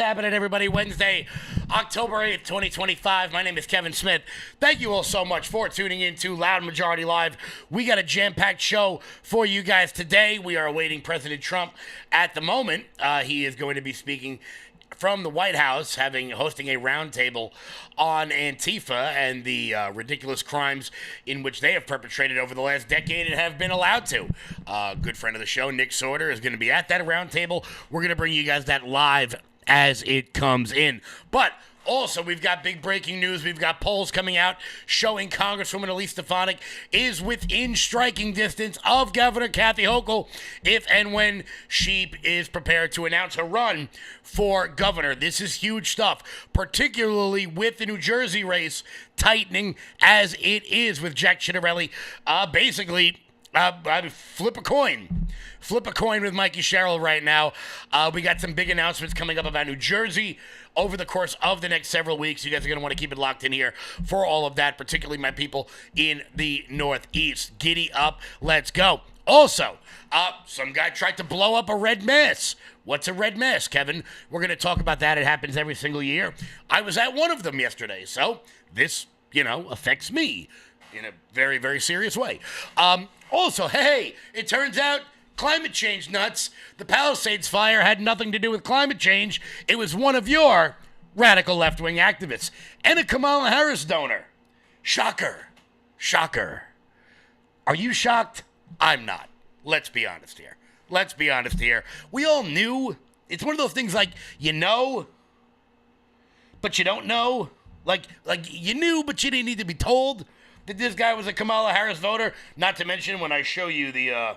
happening, everybody? Wednesday, October 8th, 2025. My name is Kevin Smith. Thank you all so much for tuning in to Loud Majority Live. We got a jam-packed show for you guys today. We are awaiting President Trump at the moment. He is going to be speaking from the White House, hosting a roundtable on Antifa and the ridiculous crimes in which they have perpetrated over the last decade and have been allowed to. Good friend of the show, Nick Sorter, is going to be at that roundtable. We're going to bring you guys that live as it comes in. But also, we've got big breaking news. We've got polls coming out showing Congresswoman Elise Stefanik is within striking distance of Governor Kathy Hochul if and when she is prepared to announce her run for governor. This is huge stuff, particularly with the New Jersey race tightening as it is with Jack Ciattarelli basically flip a coin. Flip a coin with Mikey Sherrill right now. We got some big announcements coming up about New Jersey over the course of the next several weeks. You guys are going to want to keep it locked in here for all of that, particularly my people in the Northeast. Giddy up. Let's go. Also, some guy tried to blow up a red mess. What's a red mess, Kevin? We're going to talk about that. It happens every single year. I was at one of them yesterday, so this, affects me in a very, very serious way. Also, hey, it turns out climate change nuts. The Palisades fire had nothing to do with climate change. It was one of your radical left-wing activists and a Kamala Harris donor. Shocker. Shocker. Are you shocked? I'm not. Let's be honest here. We all knew. It's one of those things like, but you don't know. Like you knew, but you didn't need to be told that this guy was a Kamala Harris voter. Not to mention when I show you the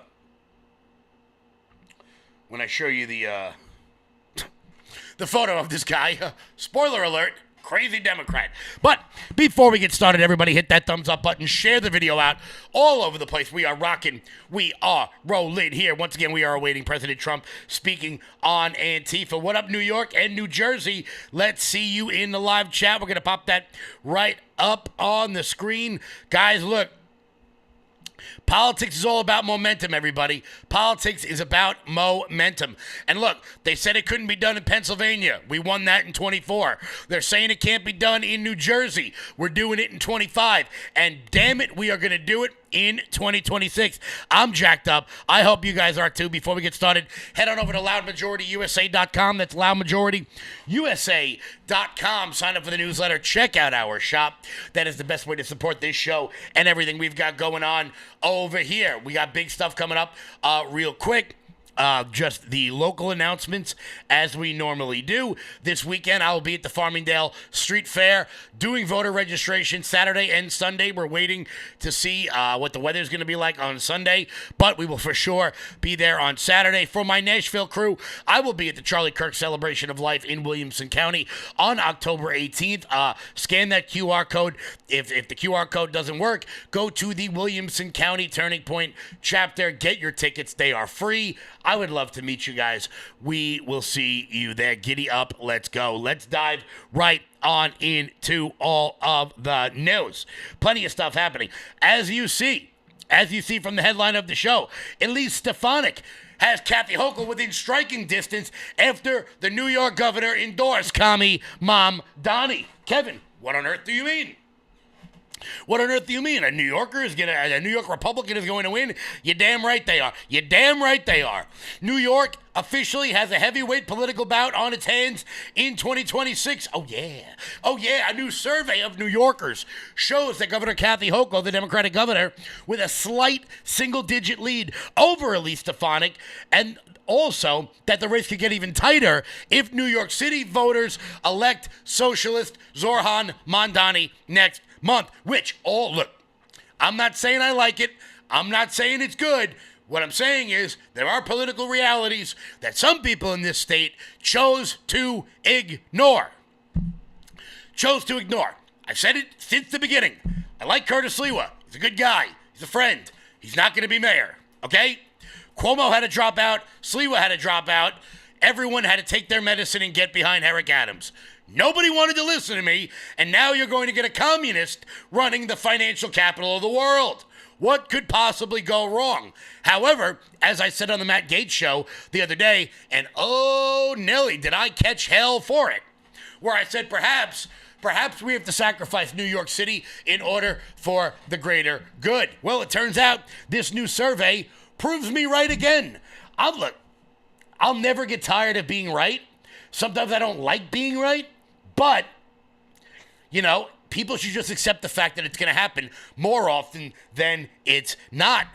photo of this guy, spoiler alert, crazy Democrat. But before we get started, everybody hit that thumbs up button, share the video out all over the place. We are rocking, we are rolling here. Once again, we are awaiting President Trump speaking on Antifa. What up, New York and New Jersey? Let's see you in the live chat. We're going to pop that right up on the screen. Guys, look. Politics is all about momentum, everybody. Politics is about momentum. And look, they said it couldn't be done in Pennsylvania. We won that in 24. They're saying it can't be done in New Jersey. We're doing it in 25. And damn it, we are going to do it in 2026. I'm jacked up. I hope you guys are too. Before we get started, head on over to loudmajorityusa.com. That's loudmajorityusa.com. Sign up for the newsletter. Check out our shop. That is the best way to support this show and everything we've got going on over here. We got big stuff coming up real quick. Just the local announcements as we normally do. This weekend, I will be at the Farmingdale Street Fair doing voter registration Saturday and Sunday. We're waiting to see what the weather is going to be like on Sunday, but we will for sure be there on Saturday. For my Nashville crew, I will be at the Charlie Kirk Celebration of Life in Williamson County on October 18th. Scan that QR code. If the QR code doesn't work, go to the Williamson County Turning Point chapter. Get your tickets. They are free. I would love to meet you guys. We will see you there. Giddy up. Let's go. Let's dive right on into all of the news. Plenty of stuff happening. As you see from the headline of the show, Elise Stefanik has Kathy Hochul within striking distance after the New York governor endorsed Commie Mom Donnie. Kevin, what on earth do you mean? What on earth do you mean? A New York Republican is going to win? You're damn right they are. New York officially has a heavyweight political bout on its hands in 2026. Oh yeah. A new survey of New Yorkers shows that Governor Kathy Hochul, the Democratic governor, with a slight single-digit lead over Elise Stefanik, and also that the race could get even tighter if New York City voters elect socialist Zoran Mondani next month, look, I'm not saying I like it. I'm not saying it's good. What I'm saying is there are political realities that some people in this state chose to ignore. I've said it since the beginning. I like Curtis Sliwa. He's a good guy. He's a friend. He's not going to be mayor, okay? Cuomo had to drop out. Sliwa had to drop out. Everyone had to take their medicine and get behind Eric Adams. Nobody wanted to listen to me, and now you're going to get a communist running the financial capital of the world. What could possibly go wrong? However, as I said on the Matt Gaetz show the other day, and oh, Nelly, did I catch hell for it, where I said perhaps we have to sacrifice New York City in order for the greater good. Well, it turns out this new survey proves me right again. I'll never get tired of being right. Sometimes I don't like being right, but, people should just accept the fact that it's going to happen more often than it's not.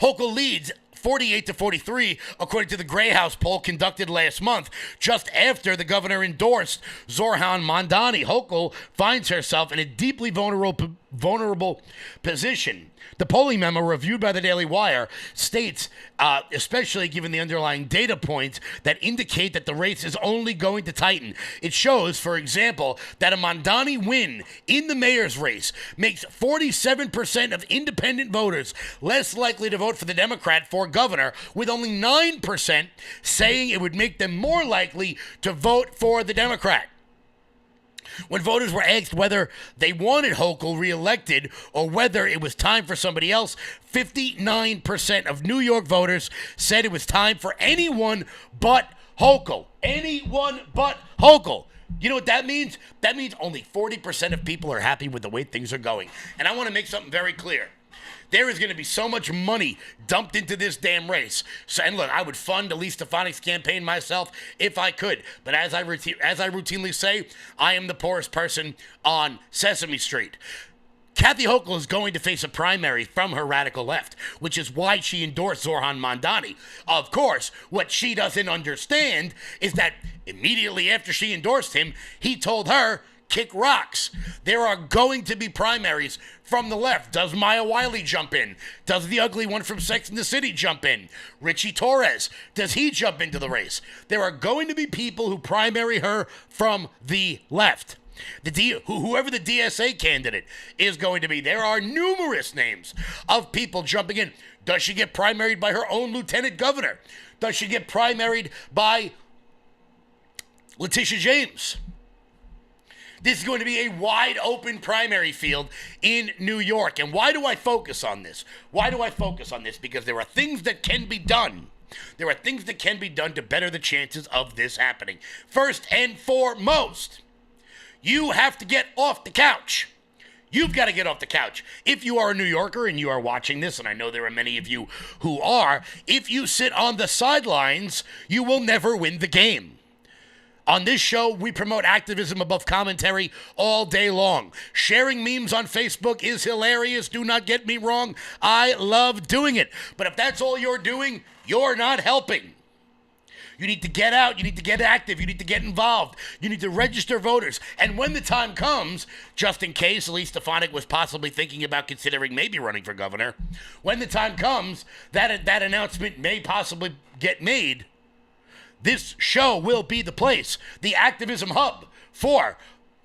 Hochul leads 48-43, according to the Gray House poll conducted last month, just after the governor endorsed Zoran Mamdani. Hochul finds herself in a deeply vulnerable position. The polling memo reviewed by the Daily Wire states, especially given the underlying data points that indicate that the race is only going to tighten. It shows, for example, that a Mamdani win in the mayor's race makes 47% of independent voters less likely to vote for the Democrat for governor, with only 9% saying it would make them more likely to vote for the Democrat. When voters were asked whether they wanted Hochul reelected or whether it was time for somebody else, 59% of New York voters said it was time for anyone but Hochul. Anyone but Hochul. You know what that means? That means only 40% of people are happy with the way things are going. And I want to make something very clear. There is going to be so much money dumped into this damn race. So, and look, I would fund Elise Stefanik's campaign myself if I could. But as I routinely say, I am the poorest person on Sesame Street. Kathy Hochul is going to face a primary from her radical left, which is why she endorsed Zoran Mamdani. Of course, what she doesn't understand is that immediately after she endorsed him, he told her, kick rocks. There are going to be primaries from the left. Does Maya Wiley jump in? Does the ugly one from Sex and the City jump in? Richie Torres, does he jump into the race? There are going to be people who primary her from the left. Whoever the DSA candidate is going to be. There are numerous names of people jumping in. Does she get primaried by her own lieutenant governor? Does she get primaried by Letitia James? This is going to be a wide open primary field in New York. And why do I focus on this? Because there are things that can be done. There are things that can be done to better the chances of this happening. First and foremost, you have to get off the couch. You've got to get off the couch. If you are a New Yorker and you are watching this, and I know there are many of you who are, if you sit on the sidelines, you will never win the game. On this show, we promote activism above commentary all day long. Sharing memes on Facebook is hilarious. Do not get me wrong. I love doing it. But if that's all you're doing, you're not helping. You need to get out. You need to get active. You need to get involved. You need to register voters. And when the time comes, just in case Elise Stefanik was possibly thinking about considering maybe running for governor, when the time comes, that announcement may possibly get made. This show will be the place, the activism hub for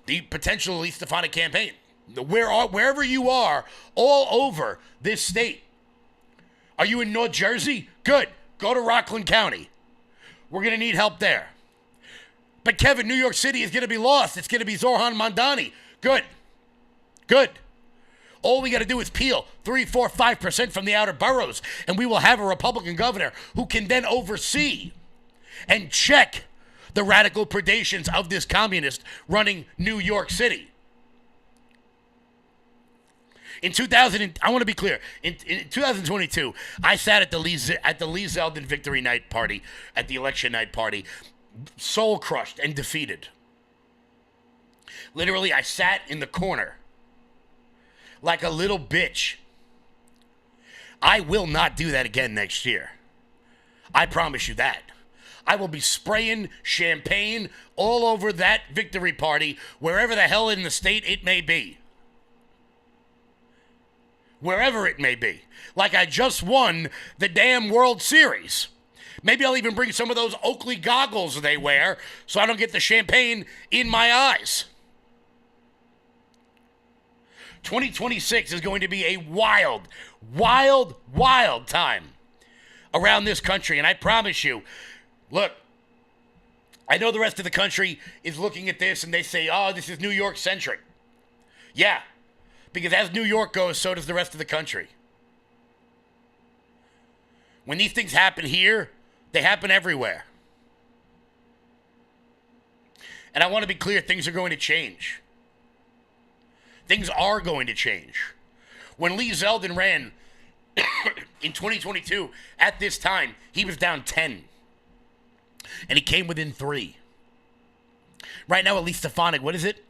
the potential Elise Stefanik campaign. Wherever you are, all over this state. Are you in North Jersey? Good. Go to Rockland County. We're going to need help there. But Kevin, New York City is going to be lost. It's going to be Zoran Mamdani. Good. All we got to do is peel 3, 4, 5% from the outer boroughs, and we will have a Republican governor who can then oversee and check the radical predations of this communist running New York City. In 2000, I want to be clear. In 2022, I sat at the Lee Zeldin victory night party, at the election night party, soul crushed and defeated. Literally, I sat in the corner like a little bitch. I will not do that again next year. I promise you that. I will be spraying champagne all over that victory party, wherever the hell in the state it may be. Wherever it may be. Like I just won the damn World Series. Maybe I'll even bring some of those Oakley goggles they wear so I don't get the champagne in my eyes. 2026 is going to be a wild, wild, wild time around this country. And I promise you, look, I know the rest of the country is looking at this and they say, oh, this is New York centric. Yeah, Because as New York goes, so does the rest of the country. When these things happen here, they happen everywhere. And I want to be clear, things are going to change. Things are going to change. When Lee Zeldin ran in 2022, at this time, he was down 10. And he came within 3. Right now, at least Stefanik, what is it?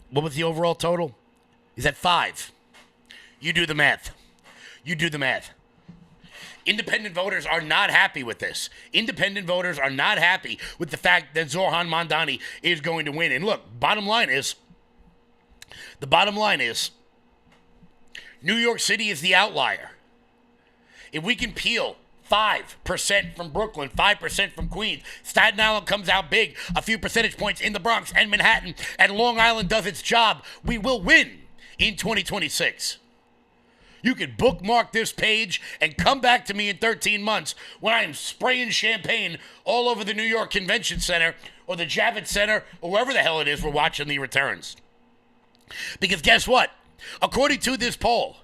What was the overall total? He's at 5. You do the math. You do the math. Independent voters are not happy with this. Independent voters are not happy with the fact that Zoran Mamdani is going to win. And look, the bottom line is, New York City is the outlier. If we can peel 5% from Brooklyn, 5% from Queens, Staten Island comes out big, a few percentage points in the Bronx and Manhattan, and Long Island does its job, we will win in 2026. You can bookmark this page and come back to me in 13 months when I am spraying champagne all over the New York Convention Center or the Javits Center or wherever the hell it is we're watching the returns. Because guess what? According to this poll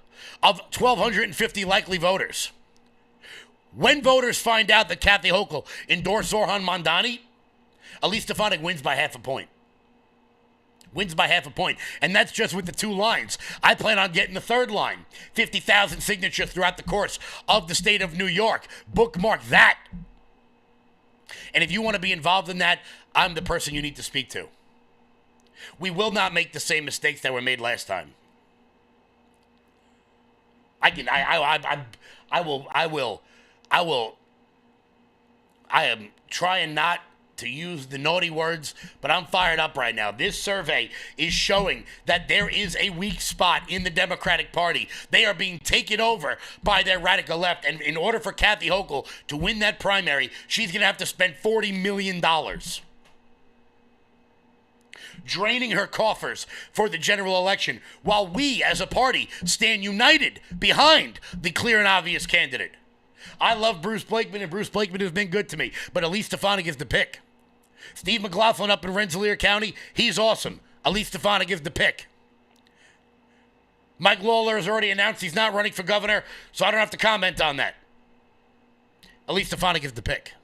of 1,250 likely voters, when voters find out that Kathy Hochul endorsed Zoran Mamdani, Elise Stefanik wins by half a point. Wins by half a point. And that's just with the 2 lines. I plan on getting the 3rd line. 50,000 signatures throughout the course of the state of New York. Bookmark that. And if you want to be involved in that, I'm the person you need to speak to. We will not make the same mistakes that were made last time. I am trying not to use the naughty words, but I'm fired up right now. This survey is showing that there is a weak spot in the Democratic Party. They are being taken over by their radical left, and in order for Kathy Hochul to win that primary, she's going to have to spend $40 million draining her coffers for the general election, while we as a party stand united behind the clear and obvious candidate. I love Bruce Blakeman, and Bruce Blakeman has been good to me, but Elise Stefanik is the pick. Steve McLaughlin up in Rensselaer County, he's awesome. Elise Stefanik is the pick. Mike Lawler has already announced he's not running for governor, so I don't have to comment on that. Elise Stefanik is the pick.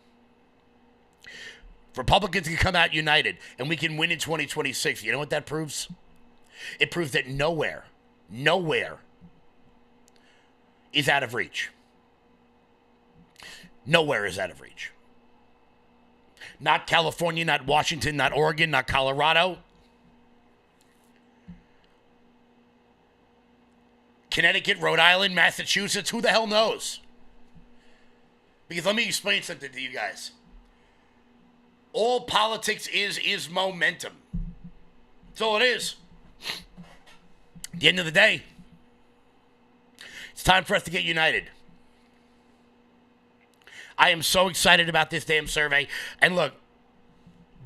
Republicans can come out united, and we can win in 2026. You know what that proves? It proves that nowhere is out of reach. Nowhere is out of reach. Not California, not Washington, not Oregon, not Colorado. Connecticut, Rhode Island, Massachusetts, who the hell knows? Because let me explain something to you guys. All politics is momentum. That's all it is. At the end of the day, it's time for us to get united. I am so excited about this damn survey. And look,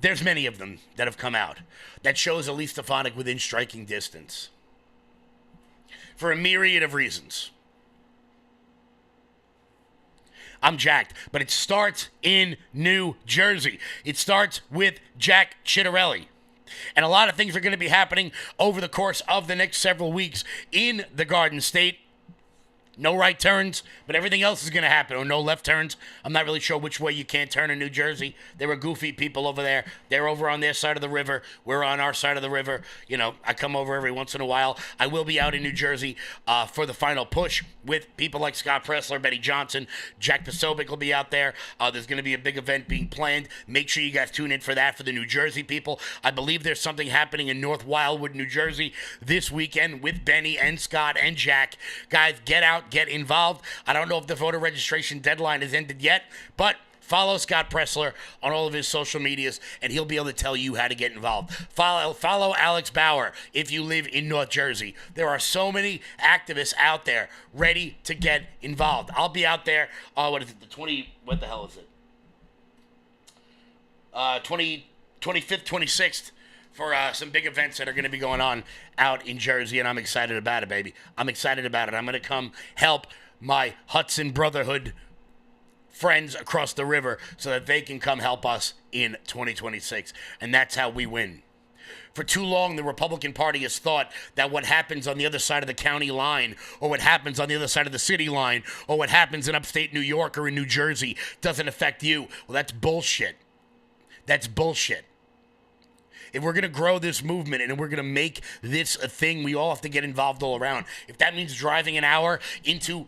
there's many of them that have come out that shows Elise Stefanik within striking distance. For a myriad of reasons. I'm jacked, but it starts in New Jersey. It starts with Jack Ciattarelli. And a lot of things are going to be happening over the course of the next several weeks in the Garden State. No right turns, but everything else is going to happen. Or no left turns. I'm not really sure which way you can't turn in New Jersey. There were goofy people over there. They're over on their side of the river. We're on our side of the river. You know, I come over every once in a while. I will be out in New Jersey for the final push with people like Scott Pressler, Betty Johnson. Jack Posobiec will be out there. There's going to be a big event being planned. Make sure you guys tune in for that for the New Jersey people. I believe there's something happening in North Wildwood, New Jersey this weekend with Benny and Scott and Jack. Guys, get out. Get involved. I don't know if the voter registration deadline has ended yet, but follow Scott Pressler on all of his social medias, and he'll be able to tell you how to get involved. Follow Alex Bauer if you live in North Jersey. There are so many activists out there ready to get involved. I'll be out there, what is it, what the hell is it? 25th, 26th, for some big events that are going to be going on out in Jersey, and I'm excited about it, baby. I'm excited about it. I'm going to come help my Hudson Brotherhood friends across the river so that they can come help us in 2026, and that's how we win. For too long, the Republican Party has thought that what happens on the other side of the county line, or what happens on the other side of the city line, or what happens in upstate New York or in New Jersey doesn't affect you. Well, that's bullshit. That's bullshit. If we're going to grow this movement and we're going to make this a thing, we all have to get involved all around. If that means driving an hour into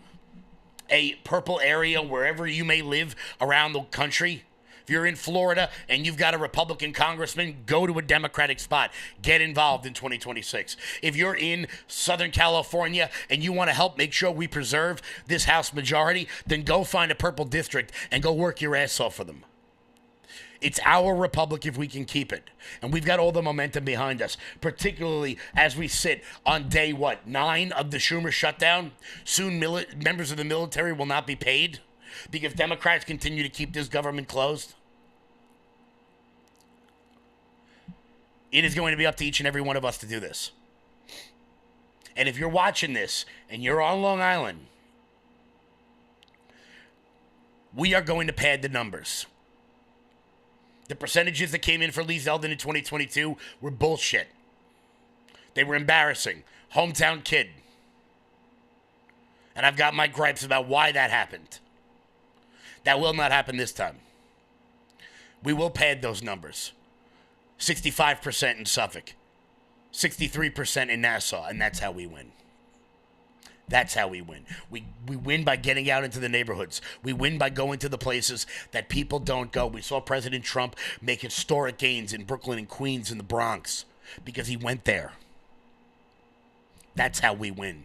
a purple area wherever you may live around the country, if you're in Florida and you've got a Republican congressman, go to a Democratic spot. Get involved in 2026. If you're in Southern California and you want to help make sure we preserve this House majority, then go find a purple district and go work your ass off for them. It's our republic if we can keep it. And we've got all the momentum behind us, particularly as we sit on day, 9 of the Schumer shutdown. Soon members of the military will not be paid because Democrats continue to keep this government closed. It is going to be up to each and every one of us to do this. And if you're watching this and you're on Long Island, we are going to pad the numbers. The percentages that came in for Lee Zeldin in 2022 were bullshit. They were embarrassing. Hometown kid. And I've got my gripes about why that happened. That will not happen this time. We will pad those numbers. 65% in Suffolk. 63% in Nassau. And that's how we win. That's how we win. We win by getting out into the neighborhoods. We win by going to the places that people don't go. We saw President Trump make historic gains in Brooklyn and Queens and the Bronx because he went there. That's how we win.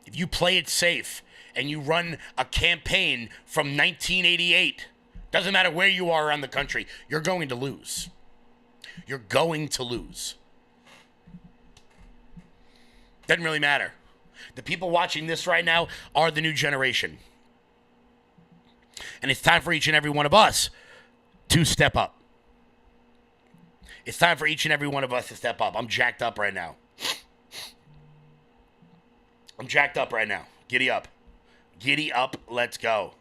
If you play it safe and you run a campaign from 1988, doesn't matter where you are around the country, you're going to lose. You're going to lose. Doesn't really matter. The people watching this right now are the new generation. And it's time for each and every one of us to step up. It's time for each and every one of us to step up. I'm jacked up right now. Giddy up. Giddy up. Let's go.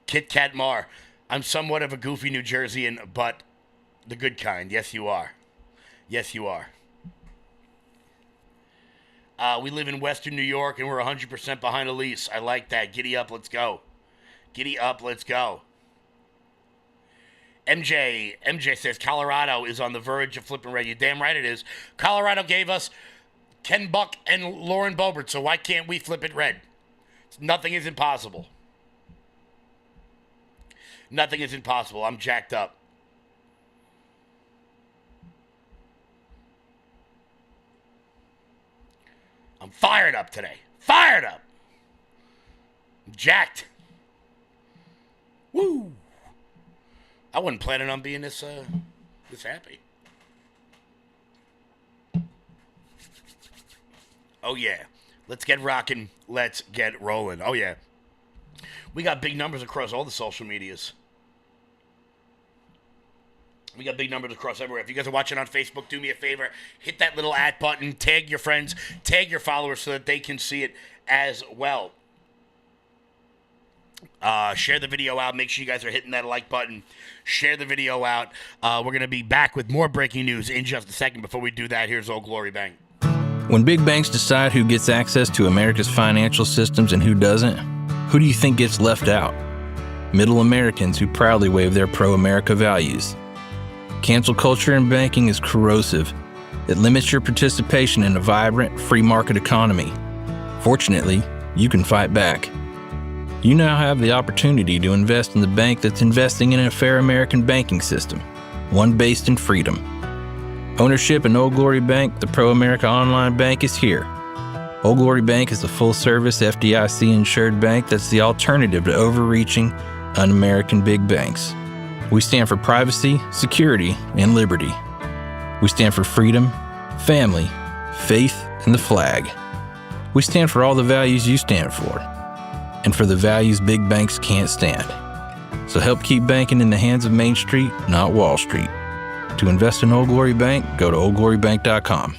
Kit Kat Mar. I'm somewhat of a goofy New Jerseyan, but the good kind. Yes, you are. Yes, you are. We live in Western New York, and we're 100% behind Elise. I like that. Giddy up. Let's go. Giddy up. Let's go. MJ says Colorado is on the verge of flipping red. You're damn right it is. Colorado gave us Ken Buck and Lauren Boebert, so why can't we flip it red? Nothing is impossible. Nothing is impossible. I'm jacked up. I'm fired up today. Fired up. I'm jacked. Woo. I wasn't planning on being this happy. Oh, yeah. Let's get rocking. Let's get rolling. Oh, yeah. We got big numbers across all the social medias. We got big numbers across everywhere. If you guys are watching on Facebook, do me a favor. Hit that little @ button. Tag your friends. Tag your followers so that they can see it as well. Share the video out. Make sure you guys are hitting that like button. Share the video out. We're going to be back with more breaking news in just a second. Before we do that, here's Old Glory Bank. When big banks decide who gets access to America's financial systems and who doesn't, who do you think gets left out? Middle Americans who proudly wave their pro-America values. Cancel culture in banking is corrosive. It limits your participation in a vibrant, free market economy. Fortunately, you can fight back. You now have the opportunity to invest in the bank that's investing in a fair American banking system, one based in freedom. Ownership in Old Glory Bank, the pro-America online bank, is here. Old Glory Bank is a full-service FDIC-insured bank that's the alternative to overreaching, un-American big banks. We stand for privacy, security, and liberty. We stand for freedom, family, faith, and the flag. We stand for all the values you stand for, and for the values big banks can't stand. So help keep banking in the hands of Main Street, not Wall Street. To invest in Old Glory Bank, go to oldglorybank.com.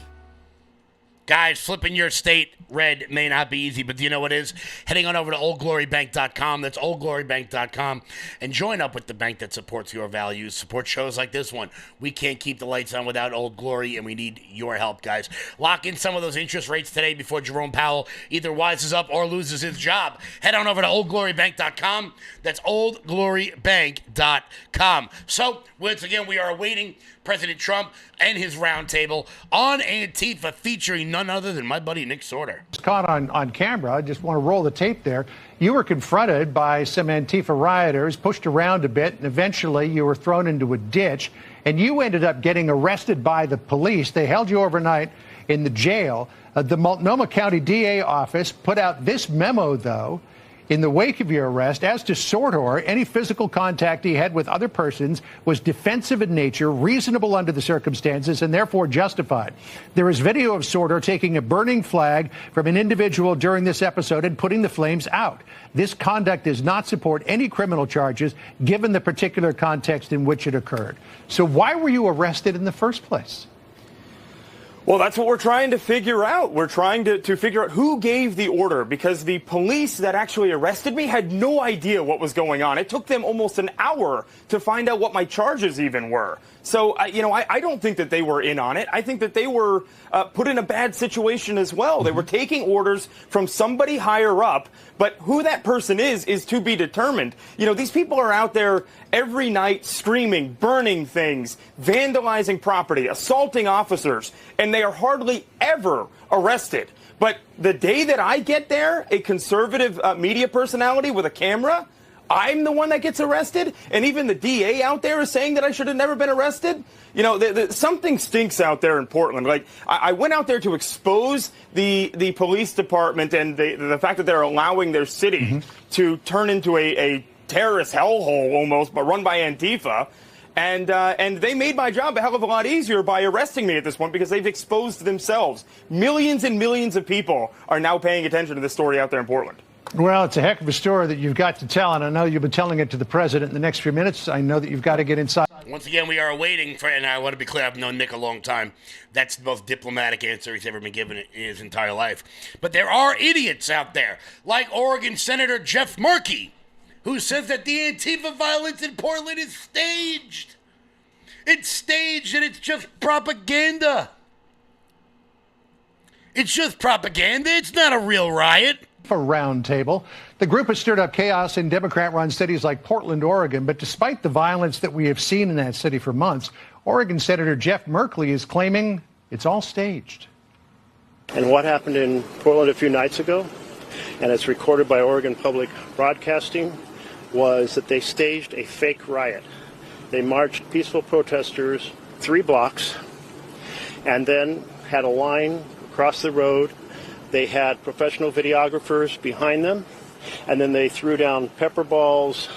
Guys, flipping your state red may not be easy, but do you know what is? Heading on over to oldglorybank.com. That's oldglorybank.com. And join up with the bank that supports your values. Support shows like this one. We can't keep the lights on without Old Glory, and we need your help, guys. Lock in some of those interest rates today before Jerome Powell either wises up or loses his job. Head on over to oldglorybank.com. That's oldglorybank.com. So, once again, we are awaiting President Trump and his roundtable on Antifa, featuring none other than my buddy Nick Sorter. It's caught on camera. I just want to roll the tape there. You were confronted by some Antifa rioters, pushed around a bit, and eventually you were thrown into a ditch, and you ended up getting arrested by the police. They held you overnight in the jail. The Multnomah County DA office put out this memo, though, in the wake of your arrest. As to Sortor, any physical contact he had with other persons was defensive in nature, reasonable under the circumstances, and therefore justified. There is video of Sortor taking a burning flag from an individual during this episode and putting the flames out. This conduct does not support any criminal charges, given the particular context in which it occurred. So why were you arrested in the first place? Well, that's what we're trying to figure out. We're trying to figure out who gave the order, because the police that actually arrested me had no idea what was going on. It took them almost an hour to find out what my charges even were. So, I don't think that they were in on it. I think that they were put in a bad situation as well. They were taking orders from somebody higher up, but who that person is to be determined. These people are out there every night screaming, burning things, vandalizing property, assaulting officers, and they are hardly ever arrested. But the day that I get there, a conservative media personality with a camera, I'm the one that gets arrested, and even the DA out there is saying that I should have never been arrested. Something stinks out there in Portland. Like, I went out there to expose the police department and the fact that they're allowing their city to turn into a terrorist hellhole almost, but run by Antifa. And they made my job a hell of a lot easier by arresting me at this point, because they've exposed themselves. Millions and millions of people are now paying attention to this story out there in Portland. Well, it's a heck of a story that you've got to tell, and I know you've been telling it to the president in the next few minutes. I know that you've got to get inside. Once again, we are waiting for, and I want to be clear, I've known Nick a long time. That's the most diplomatic answer he's ever been given in his entire life. But there are idiots out there, like Oregon Senator Jeff Murkey, who says that the Antifa violence in Portland is staged. It's staged and it's just propaganda. It's just propaganda. It's not a real riot. A roundtable. The group has stirred up chaos in Democrat-run cities like Portland, Oregon, but despite the violence that we have seen in that city for months, Oregon Senator Jeff Merkley is claiming it's all staged. And what happened in Portland a few nights ago, and it's recorded by Oregon Public Broadcasting, was that they staged a fake riot. They marched peaceful protesters 3 blocks and then had a line across the road. They had professional videographers behind them, and then they threw down pepper balls,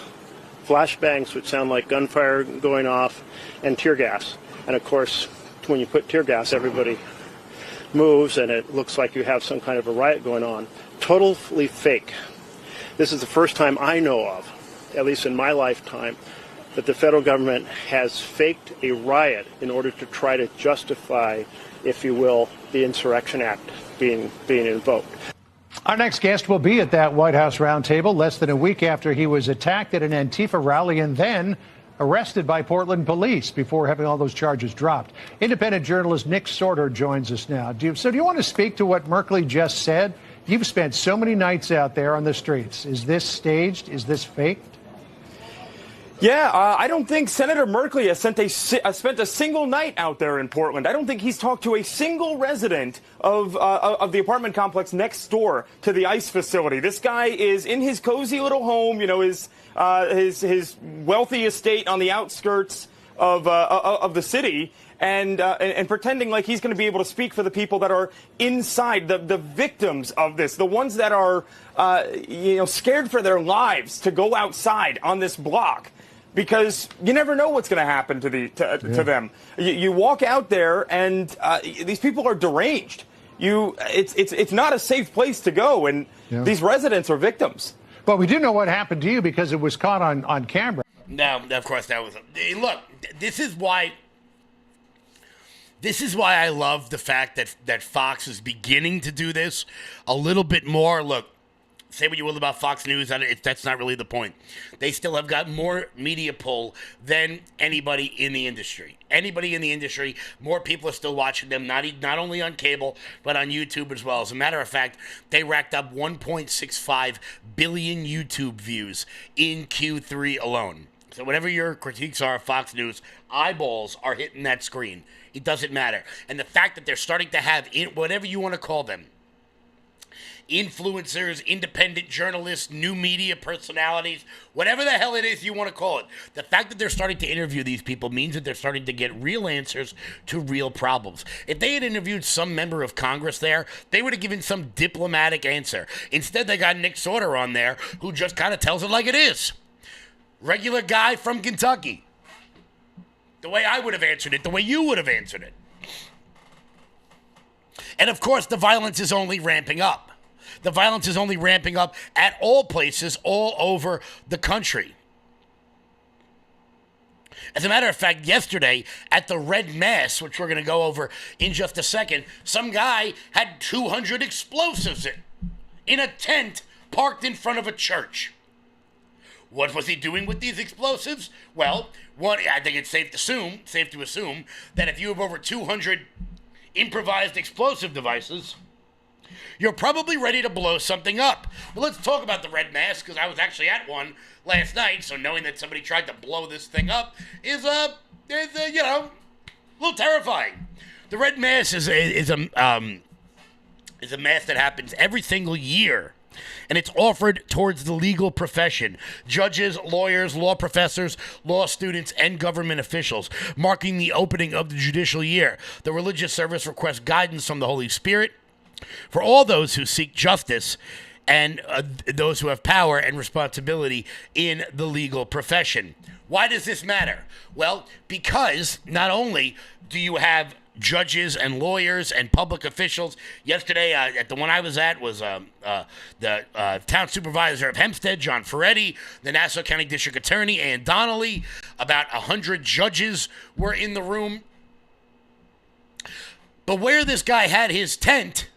flashbangs, which sound like gunfire going off, and tear gas. And of course, when you put tear gas, everybody moves, and it looks like you have some kind of a riot going on. Totally fake. This is the first time I know of, at least in my lifetime, that the federal government has faked a riot in order to try to justify, if you will, the Insurrection Act being invoked. Our next guest will be at that White House roundtable less than a week after he was attacked at an Antifa rally and then arrested by Portland police before having all those charges dropped. Independent journalist Nick Sorter joins us now. Do you want to speak to what Merkley just said? You've spent so many nights out there on the streets. Is this staged? Is this faked? Yeah, I don't think Senator Merkley has spent a single night out there in Portland. I don't think he's talked to a single resident of the apartment complex next door to the ICE facility. This guy is in his cozy little home, his wealthy estate on the outskirts of the city, and pretending like he's going to be able to speak for the people that are inside, the victims of this, the ones that are scared for their lives to go outside on this block. Because you never know what's going to happen to them. You walk out there, and these people are deranged. It's not a safe place to go, and these residents are victims. But we do know what happened to you because it was caught on camera. No, of course that was. Look, this is why This is why I love the fact that Fox is beginning to do this a little bit more. Look, say what you will about Fox News, that's not really the point. They still have got more media pull than anybody in the industry. Anybody in the industry, more people are still watching them, not only on cable, but on YouTube as well. As a matter of fact, they racked up 1.65 billion YouTube views in Q3 alone. So whatever your critiques are of Fox News, eyeballs are hitting that screen. It doesn't matter. And the fact that they're starting to have, whatever you want to call them, influencers, independent journalists, new media personalities, whatever the hell it is you want to call it. The fact that they're starting to interview these people means that they're starting to get real answers to real problems. If they had interviewed some member of Congress there, they would have given some diplomatic answer. Instead, they got Nick Sauter on there, who just kind of tells it like it is. Regular guy from Kentucky. The way I would have answered it, the way you would have answered it. And of course, the violence is only ramping up. The violence is only ramping up at all places all over the country. As a matter of fact, yesterday at the Red Mass, which we're going to go over in just a second, some guy had 200 explosives in a tent parked in front of a church. What was he doing with these explosives? Well, one, I think it's safe to assume that if you have over 200 improvised explosive devices, you're probably ready to blow something up. Well, let's talk about the Red Mass, because I was actually at one last night, so knowing that somebody tried to blow this thing up is a little terrifying. The Red Mass is a mass that happens every single year, and it's offered towards the legal profession, judges, lawyers, law professors, law students, and government officials, marking the opening of the judicial year. The religious service requests guidance from the Holy Spirit for all those who seek justice and those who have power and responsibility in the legal profession. Why does this matter? Well, because not only do you have judges and lawyers and public officials. Yesterday, at the one I was at, was the town supervisor of Hempstead, John Ferretti, the Nassau County District Attorney, Ann Donnelly. About 100 judges were in the room. But where this guy had his tent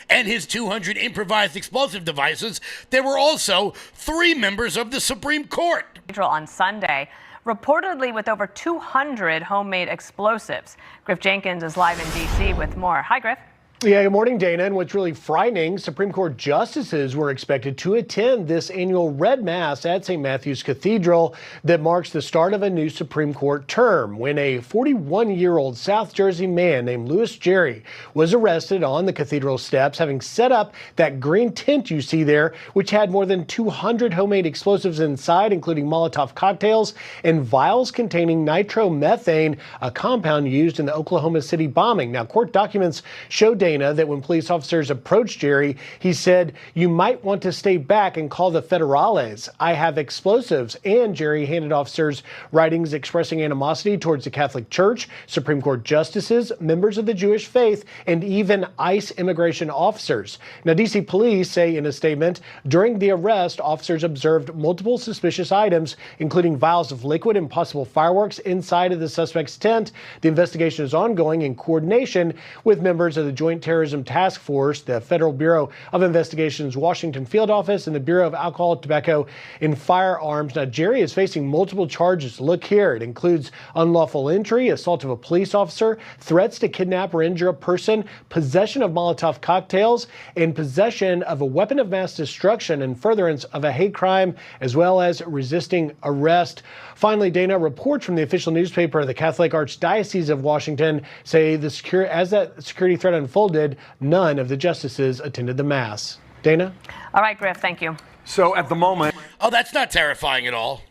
and his 200 improvised explosive devices, there were also 3 members of the Supreme Court. On Sunday, reportedly with over 200 homemade explosives. Griff Jenkins is live in D.C. with more. Hi, Griff. Yeah, good morning, Dana. And what's really frightening, Supreme Court justices were expected to attend this annual Red Mass at St. Matthew's Cathedral that marks the start of a new Supreme Court term, when a 41-year-old South Jersey man named Louis Jerry was arrested on the cathedral steps, having set up that green tent you see there, which had more than 200 homemade explosives inside, including Molotov cocktails and vials containing nitromethane, a compound used in the Oklahoma City bombing. Now, court documents show that when police officers approached Jerry, he said, "You might want to stay back and call the federales. I have explosives." And Jerry handed officers writings expressing animosity towards the Catholic Church, Supreme Court justices, members of the Jewish faith, and even ICE immigration officers. Now, D.C. police say in a statement, during the arrest, officers observed multiple suspicious items, including vials of liquid and possible fireworks inside of the suspect's tent. The investigation is ongoing in coordination with members of the Joint Terrorism Task Force, the Federal Bureau of Investigation's Washington Field Office, and the Bureau of Alcohol, Tobacco, and Firearms. Now, Jerry is facing multiple charges. Look here. It includes unlawful entry, assault of a police officer, threats to kidnap or injure a person, possession of Molotov cocktails, and possession of a weapon of mass destruction and furtherance of a hate crime, as well as resisting arrest. Finally, Dana, reports from the official newspaper of the Catholic Archdiocese of Washington say as that security threat unfolded, none of the justices attended the Mass. Dana? All right, Griff, thank you. So at the moment... Oh, that's not terrifying at all.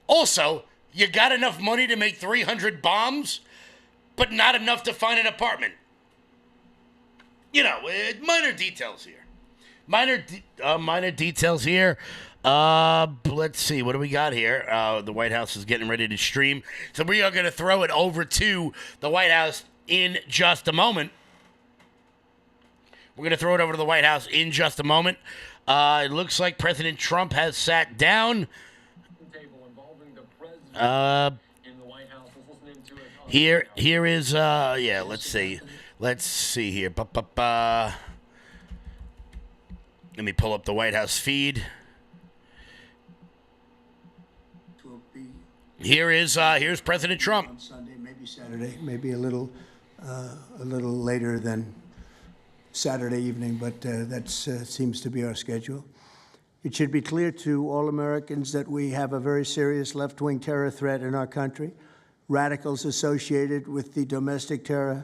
Also, you got enough money to make 300 bombs, but not enough to find an apartment. You know, minor details here. Minor details here. Let's see. What do we got here? The White House is getting ready to stream. So we are going to throw it over to the White House in just a moment. We're going to throw it over to the White House in just a moment. It looks like President Trump has sat down. Here is yeah. Let's see here. Let me pull up the White House feed. Here's President Trump. On Sunday, maybe Saturday, maybe a little later than Saturday evening, but that seems to be our schedule. It should be clear to all Americans that we have a very serious left-wing terror threat in our country. Radicals associated with the domestic terror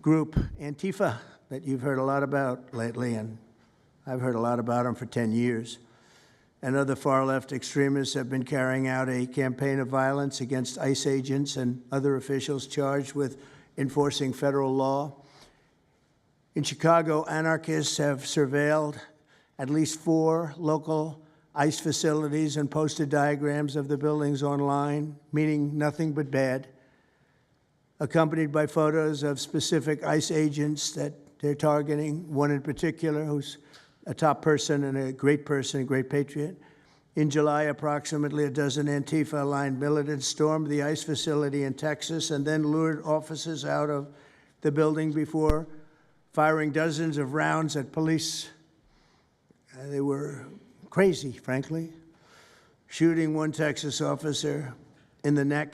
group Antifa that you've heard a lot about lately, and I've heard a lot about them for 10 years. And other far-left extremists have been carrying out a campaign of violence against ICE agents and other officials charged with enforcing federal law. In Chicago, anarchists have surveilled at least 4 local ICE facilities and posted diagrams of the buildings online, meaning nothing but bad, accompanied by photos of specific ICE agents that they're targeting, one in particular who's a top person and a great patriot. In July, approximately a dozen Antifa-aligned militants stormed the ICE facility in Texas and then lured officers out of the building before firing dozens of rounds at police. They were crazy, frankly, shooting one Texas officer in the neck.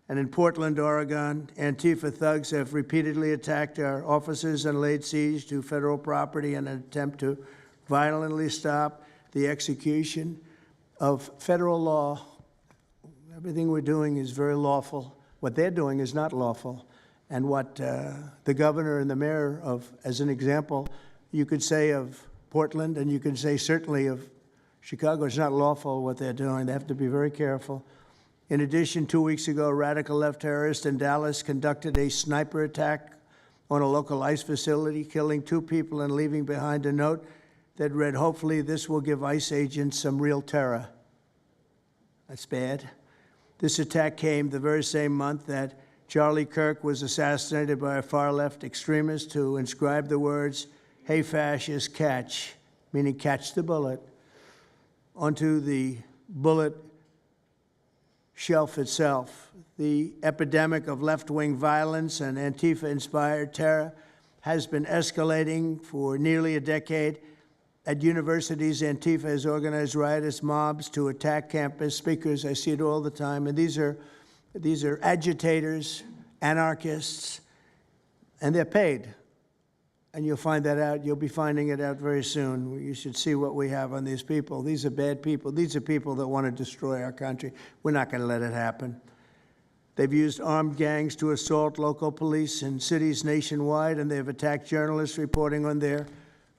And in Portland, Oregon, Antifa thugs have repeatedly attacked our officers and laid siege to federal property in an attempt to violently stop the execution of federal law. Everything we're doing is very lawful. What they're doing is not lawful. And what the governor and the mayor of, as an example, you could say of Portland, and you can say certainly of Chicago, it's not lawful what they're doing. They have to be very careful. In addition, 2 weeks ago, a radical left terrorist in Dallas conducted a sniper attack on a local ICE facility, killing 2 people and leaving behind a note that read, "Hopefully this will give ICE agents some real terror." That's bad. This attack came the very same month that Charlie Kirk was assassinated by a far-left extremist who inscribed the words, "Hey, fascist, catch," meaning catch the bullet, onto the bullet shelf itself. The epidemic of left-wing violence and Antifa-inspired terror has been escalating for nearly a decade. At universities, Antifa has organized riotous mobs to attack campus speakers. I see it all the time. And these are agitators, anarchists, and they're paid. And you'll find that out. You'll be finding it out very soon. You should see what we have on these people. These are bad people. These are people that want to destroy our country. We're not going to let it happen. They've used armed gangs to assault local police in cities nationwide, and they've attacked journalists reporting on their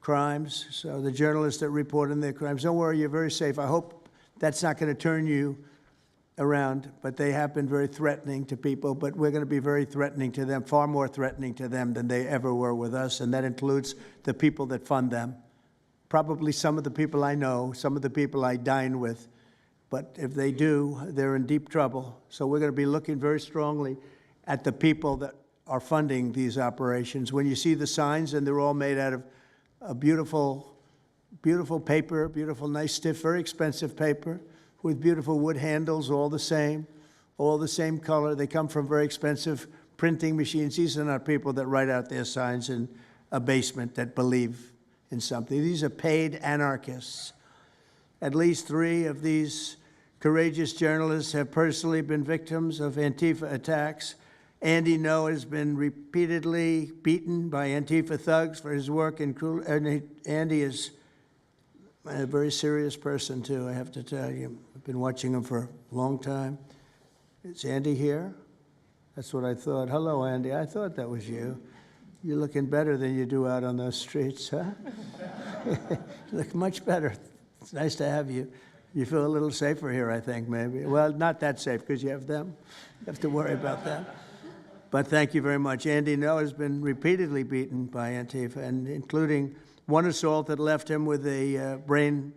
crimes. So the journalists that report on their crimes, don't worry, you're very safe. I hope that's not going to turn you around, but they have been very threatening to people, but we're going to be very threatening to them, far more threatening to them than they ever were with us, and that includes the people that fund them. Probably some of the people I know, some of the people I dine with, but if they do, they're in deep trouble. So we're going to be looking very strongly at the people that are funding these operations. When you see the signs, and they're all made out of a beautiful, beautiful paper, beautiful, nice, stiff, very expensive paper, with beautiful wood handles, all the same color. They come from very expensive printing machines. These are not people that write out their signs in a basement that believe in something. These are paid anarchists. At least 3 of these courageous journalists have personally been victims of Antifa attacks. Andy Ngo has been repeatedly beaten by Antifa thugs for his work in Andy is a very serious person, too, I have to tell you. I've been watching him for a long time. Is Andy here? That's what I thought. Hello, Andy. I thought that was you. You're looking better than you do out on those streets, huh? You look much better. It's nice to have you. You feel a little safer here, I think, maybe. Well, not that safe, because you have them. You have to worry about that. But thank you very much. Andy Ngo has been repeatedly beaten by Antifa, and including one assault that left him with a brain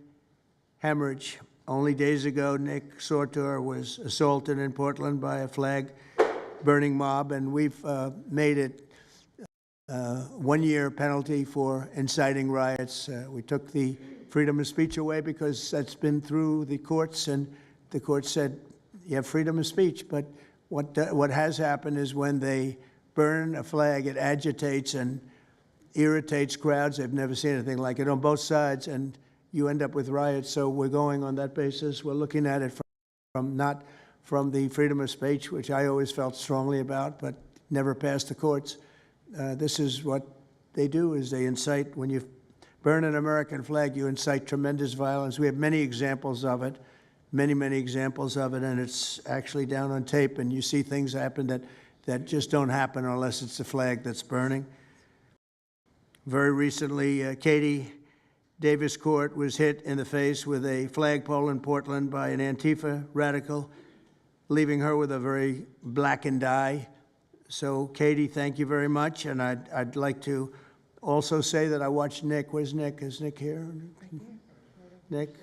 hemorrhage. Only days ago, Nick Sortor was assaulted in Portland by a flag-burning mob, and we've made it 1-year penalty for inciting riots. We took the freedom of speech away because that's been through the courts, and the court said you have freedom of speech, but What has happened is when they burn a flag, it agitates and irritates crowds. They've never seen anything like it on both sides, and you end up with riots. So we're going on that basis. We're looking at it from not from the freedom of speech, which I always felt strongly about, but never passed the courts. This is what they do, is they incite. When you burn an American flag, you incite tremendous violence. We have many examples of it, many examples of it, and it's actually down on tape, and you see things happen that just don't happen unless it's the flag that's burning. Very recently, Katie Davis Court was hit in the face with a flagpole in Portland by an Antifa radical, leaving her with a very blackened eye. So, Katie, thank you very much. And I'd like to also say that I watched Nick. Where's Nick? Is Nick here? Nick?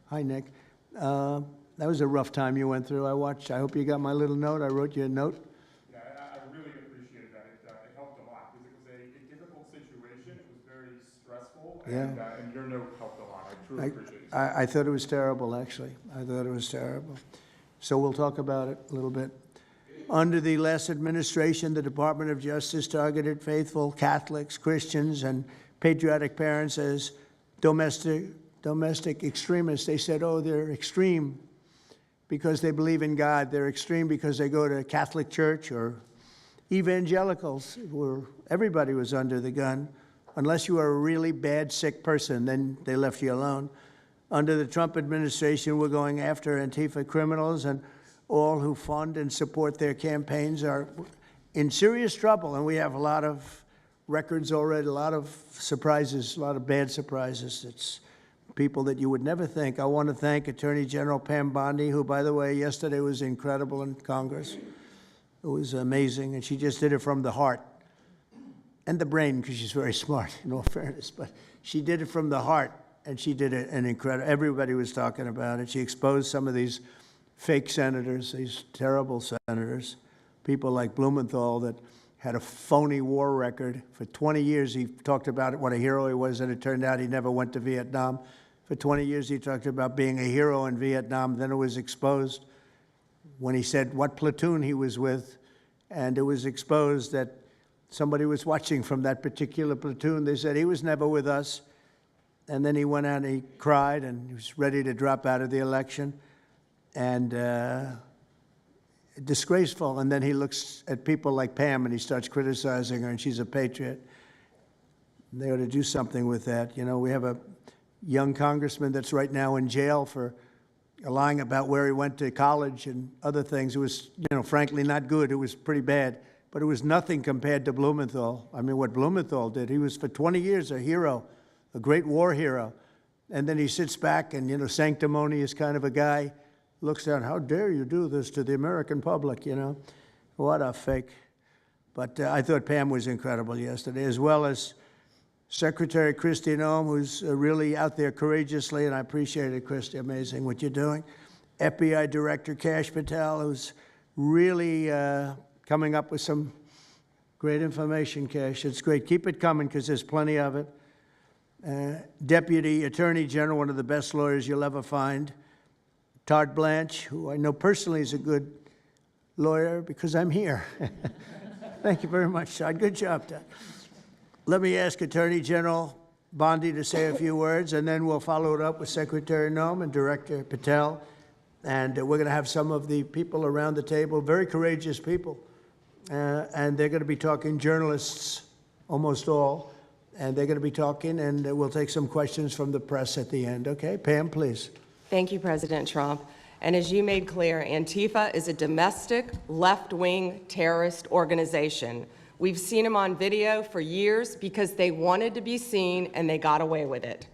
Hi, Nick. That was a rough time you went through. I hope you got my little note. I wrote you a note. Yeah, I really appreciated that. It helped a lot because it was a difficult situation. It was very stressful. And your note helped a lot. I truly appreciate it. I thought it was terrible, actually. I thought it was terrible. So we'll talk about it a little bit. Under the last administration, the Department of Justice targeted faithful Catholics, Christians, and patriotic parents as domestic extremists. They said, oh, they're extreme because they believe in God. They're extreme because they go to Catholic church, or evangelicals, where everybody was under the gun. Unless you were a really bad, sick person, then they left you alone. Under the Trump administration, we're going after Antifa criminals, and all who fund and support their campaigns are in serious trouble. And we have a lot of records already, a lot of surprises, a lot of bad surprises. It's people that you would never think. I want to thank Attorney General Pam Bondi, who, by the way, yesterday was incredible in Congress. It was amazing, and she just did it from the heart and the brain, because she's very smart, in all fairness. But she did it from the heart, and she did it an incredible. Everybody was talking about it. She exposed some of these fake senators, these terrible senators, people like Blumenthal that had a phony war record. For 20 years, he talked about it, what a hero he was, and it turned out he never went to Vietnam. For 20 years, he talked about being a hero in Vietnam. Then it was exposed when he said what platoon he was with, and it was exposed that somebody was watching from that particular platoon. They said he was never with us. And then he went out and he cried, and he was ready to drop out of the election. And disgraceful. And then he looks at people like Pam and he starts criticizing her, and she's a patriot. They ought to do something with that. You know, we have a young congressman that's right now in jail for lying about where he went to college and other things. It was, you know, frankly not good. It was pretty bad. But it was nothing compared to Blumenthal. I mean, what Blumenthal did, he was for 20 years a hero, a great war hero. And then he sits back and, you know, sanctimonious kind of a guy, looks down, how dare you do this to the American public, you know? What a fake. But I thought Pam was incredible yesterday, as well as Secretary Kristi Noem, who's really out there courageously, and I appreciate it, Kristi, amazing what you're doing. FBI Director Kash Patel, who's really coming up with some great information, Kash. It's great. Keep it coming, because there's plenty of it. Deputy Attorney General, one of the best lawyers you'll ever find, Todd Blanche, who I know personally is a good lawyer because I'm here. Thank you very much, Todd. Good job, Todd. Let me ask Attorney General Bondi to say a few words, and then we'll follow it up with Secretary Noem and Director Patel. And we're going to have some of the people around the table, very courageous people, and they're going to be talking, journalists, almost all, and they're going to be talking, and we'll take some questions from the press at the end. Okay, Pam, please. Thank you, President Trump. And as you made clear, Antifa is a domestic left-wing terrorist organization. We've seen them on video for years because they wanted to be seen and they got away with it.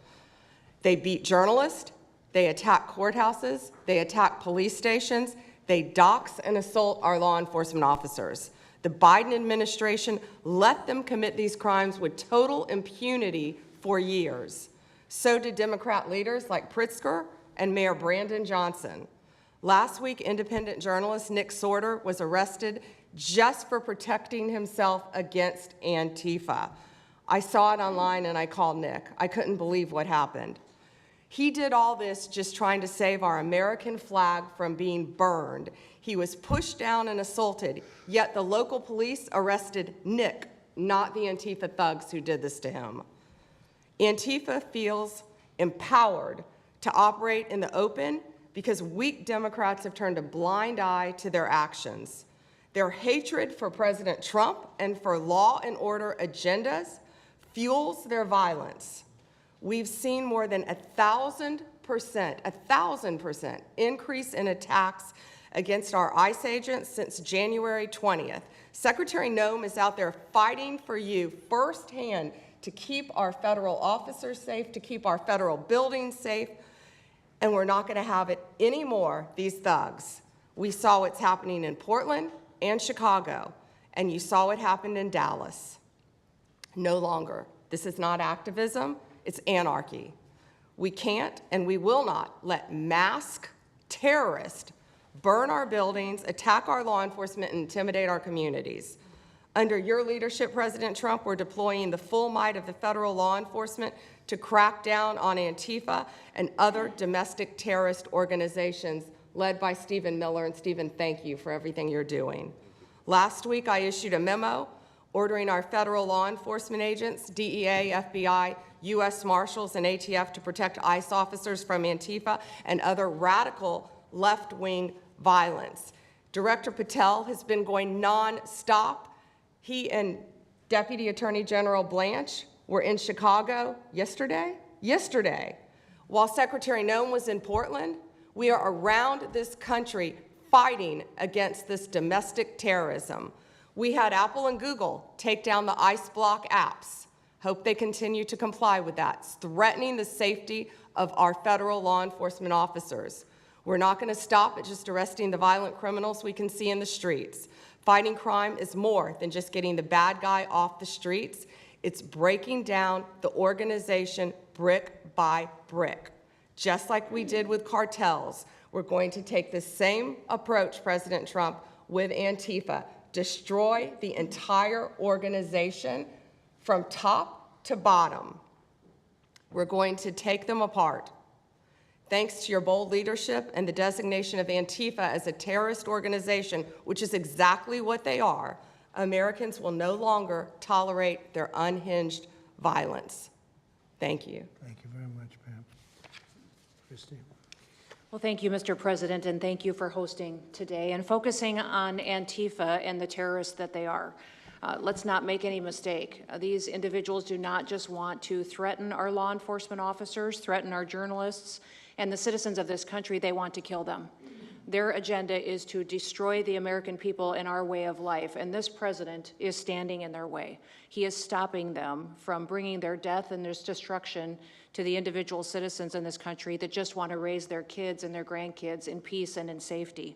They beat journalists, they attack courthouses, they attack police stations, they dox and assault our law enforcement officers. The Biden administration let them commit these crimes with total impunity for years. So did Democrat leaders like Pritzker and Mayor Brandon Johnson. Last week, independent journalist Nick Sorter was arrested just for protecting himself against Antifa. I saw it online and I called Nick. I couldn't believe what happened. He did all this just trying to save our American flag from being burned. He was pushed down and assaulted, yet the local police arrested Nick, not the Antifa thugs who did this to him. Antifa feels empowered to operate in the open because weak Democrats have turned a blind eye to their actions. Their hatred for President Trump and for law and order agendas fuels their violence. We've seen more than 1,000% increase in attacks against our ICE agents since January 20th. Secretary Noem is out there fighting for you firsthand to keep our federal officers safe, to keep our federal buildings safe, and we're not going to have it anymore, these thugs. We saw what's happening in Portland and Chicago, and you saw what happened in Dallas. No longer. This is not activism, it's anarchy. We can't and we will not let masked terrorists burn our buildings, attack our law enforcement, and intimidate our communities. Under your leadership, President Trump, we're deploying the full might of the federal law enforcement to crack down on Antifa and other domestic terrorist organizations led by Stephen Miller. And Stephen, thank you for everything you're doing. Last week, I issued a memo ordering our federal law enforcement agents, DEA, FBI, U.S. Marshals, and ATF to protect ICE officers from Antifa and other radical left-wing violence. Director Patel has been going non-stop. He and Deputy Attorney General Blanche were in Chicago yesterday. While Secretary Noem was in Portland, we are around this country fighting against this domestic terrorism. We had Apple and Google take down the ICE block apps. Hope they continue to comply with that. It's threatening the safety of our federal law enforcement officers. We're not going to stop at just arresting the violent criminals we can see in the streets. Fighting crime is more than just getting the bad guy off the streets. It's breaking down the organization brick by brick. Just like we did with cartels, we're going to take the same approach, President Trump, with Antifa. Destroy the entire organization from top to bottom. We're going to take them apart. Thanks to your bold leadership and the designation of Antifa as a terrorist organization, which is exactly what they are, Americans will no longer tolerate their unhinged violence. Thank you. Thank you very much, Pam. Christine. Well, thank you, Mr. President, and thank you for hosting today and focusing on Antifa and the terrorists that they are. Let's not make any mistake. These individuals do not just want to threaten our law enforcement officers, threaten our journalists, and the citizens of this country. They want to kill them. Their agenda is to destroy the American people and our way of life, and this president is standing in their way. He is stopping them from bringing their death and their destruction to the individual citizens in this country that just want to raise their kids and their grandkids in peace and in safety.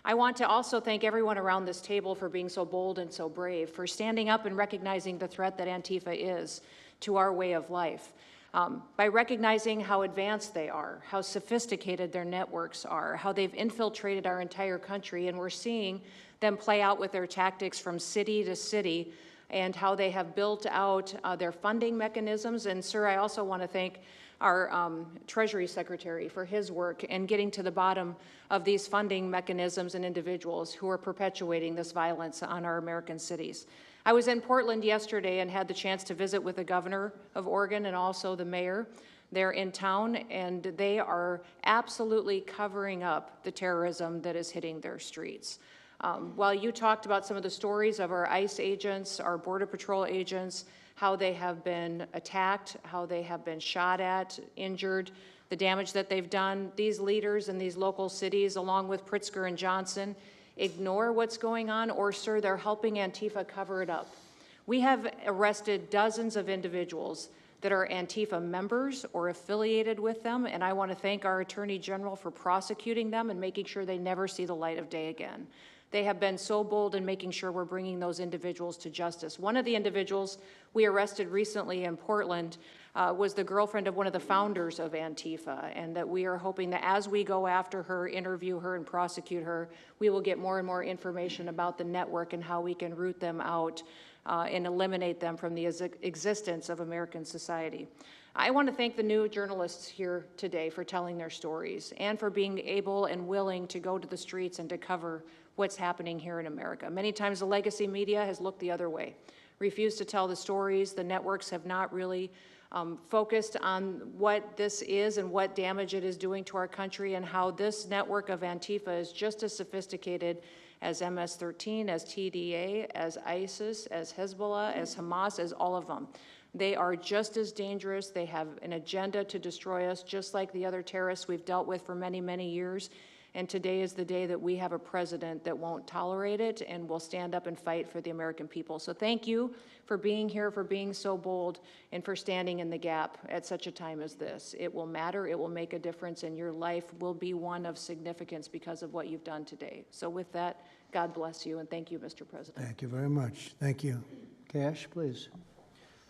I want to also thank everyone around this table for being so bold and so brave, for standing up and recognizing the threat that Antifa is to our way of life. By recognizing how advanced they are, how sophisticated their networks are, how they've infiltrated our entire country, and we're seeing them play out with their tactics from city to city, and how they have built out their funding mechanisms. And sir, I also want to thank our Treasury Secretary for his work in getting to the bottom of these funding mechanisms and individuals who are perpetuating this violence on our American cities. I was in Portland yesterday and had the chance to visit with the governor of Oregon and also the mayor. They're in town, and they are absolutely covering up the terrorism that is hitting their streets. While you talked about some of the stories of our ICE agents, our Border Patrol agents, how they have been attacked, how they have been shot at, injured, the damage that they've done, these leaders in these local cities, along with Pritzker and Johnson, ignore what's going on, or, sir, they're helping Antifa cover it up. We have arrested dozens of individuals that are Antifa members or affiliated with them, and I want to thank our Attorney General for prosecuting them and making sure they never see the light of day again. They have been so bold in making sure we're bringing those individuals to justice. One of the individuals we arrested recently in Portland was the girlfriend of one of the founders of Antifa, and that we are hoping that as we go after her, interview her, and prosecute her, we will get more and more information about the network and how we can root them out and eliminate them from the existence of American society. I want to thank the new journalists here today for telling their stories and for being able and willing to go to the streets and to cover what's happening here in America. Many times the legacy media has looked the other way, refused to tell the stories. The networks have not really focused on what this is and what damage it is doing to our country, and how this network of Antifa is just as sophisticated as MS-13, as TDA, as ISIS, as Hezbollah, as Hamas, as all of them. They are just as dangerous. They have an agenda to destroy us, just like the other terrorists we've dealt with for many, many years. And today is the day that we have a president that won't tolerate it and will stand up and fight for the American people. So thank you for being here, for being so bold, and for standing in the gap at such a time as this. It will matter, it will make a difference, and your life will be one of significance because of what you've done today. So with that, God bless you, and thank you, Mr. President. Thank you very much. Thank you. Cash, please.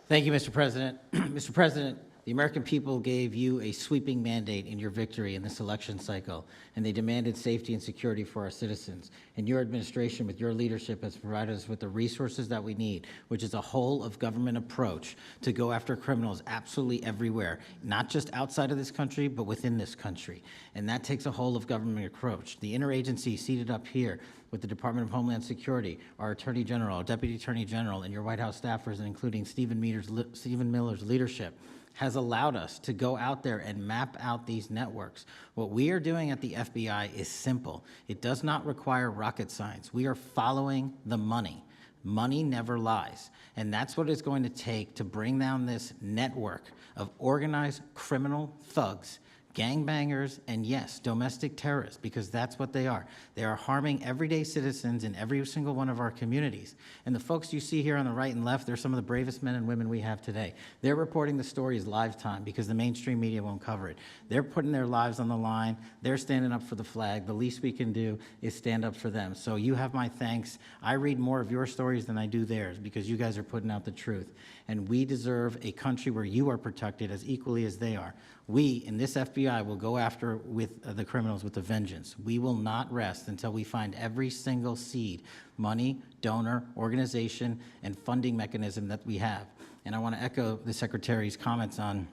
Thank you, Mr. President. Mr. President, the American people gave you a sweeping mandate in your victory in this election cycle, and they demanded safety and security for our citizens. And your administration, with your leadership, has provided us with the resources that we need, which is a whole-of-government approach to go after criminals absolutely everywhere, not just outside of this country, but within this country. And that takes a whole-of-government approach. The interagency seated up here with the Department of Homeland Security, our Attorney General, our Deputy Attorney General, and your White House staffers, including Stephen Miller's leadership, has allowed us to go out there and map out these networks. What we are doing at the FBI is simple. It does not require rocket science. We are following the money. Money never lies. And that's what it's going to take to bring down this network of organized criminal thugs, gangbangers, and yes, domestic terrorists, because that's what they are. They are harming everyday citizens in every single one of our communities. And the folks you see here on the right and left, they're some of the bravest men and women we have today. They're reporting the stories live time because the mainstream media won't cover it. They're putting their lives on the line. They're standing up for the flag. The least we can do is stand up for them. So you have my thanks. I read more of your stories than I do theirs because you guys are putting out the truth. And we deserve a country where you are protected as equally as they are. We, in this FBI, will go after with the criminals with a vengeance. We will not rest until we find every single seed, money, donor, organization, and funding mechanism that we have. And I want to echo the Secretary's comments on